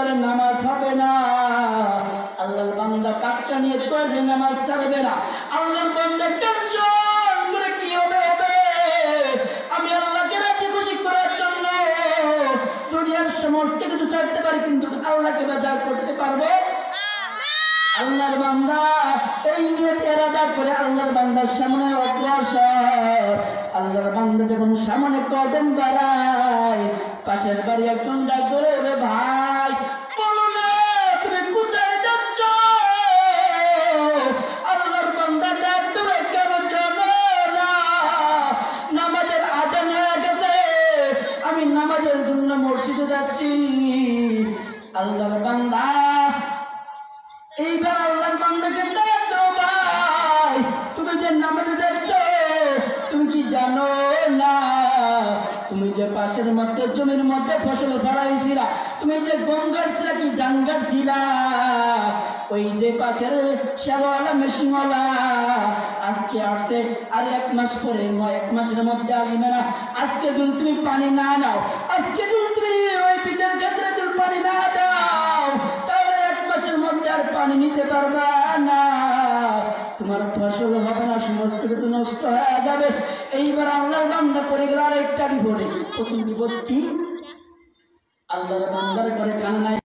এবারে নামাজ হবে না। আল্লাহর বান্দা পাক্কা নিয়ত করে নামাজ ছাড়বে না। আল্লাহর বান্দা টেনশন করে কি হবে আমি আল্লাহকে রাজি খুশি করার জন্য দুনিয়ার সমস্ত কিছু ছাড়তে পারি, কিন্তু আল্লাহকে বাজার করতে পারবো। আল্লাহর বান্দা এই নিয়ত ইরাদা করে আল্লাহর বান্দার সামনে অগ্রসর। আল্লাহর বান্দা যখন সামনে কদম বাড়ায়, পাশের বাড়ি একজন ডাক ধরে, ভাই বলো না তুমি কোথায় যাচ্ছ? আল্লাহর বান্দা ডাক ধরে, কেন জানো না নামাজের আজান হয়ে গেছে, আমি নামাজের জন্য মসজিদে যাচ্ছি। আল্লাহর বান্দা এইবার আল্লাহর বান্দাকে ডাক দাও, ভাই তুমি যে নামাজে যাচ্ছ তুমি কি জানো না তুমি যে পাশের মধ্যে জমির মধ্যে ফসল ফলাইছিলা, তুমি যে গম গাছছিলা কি ধান গাছছিলা, ওই যে পাশের শ্যাওয়ালা মেশিনওয়ালা আজকে আসছে, আর 1 মাস পরে 1 মাসের মধ্যে আসবে না। আজকে যদি তুমি পানি না নাও, আজকে যদি তুমি ওই পিঠের ক্ষেত্রে যদি পানি না দাও, তাহলে 1 মাসের মধ্যে আর পানি নিতে পারবা না, তোমার ফসল হবে না, সমস্ত কিছু নষ্ট হয়ে যাবে। এইবার আল্লাহর বান্দা পড়ে গেল আরেকটা বিপদে। প্রথম বিপদ কি? আল্লাহর বান্দার ঘরে কান্নায়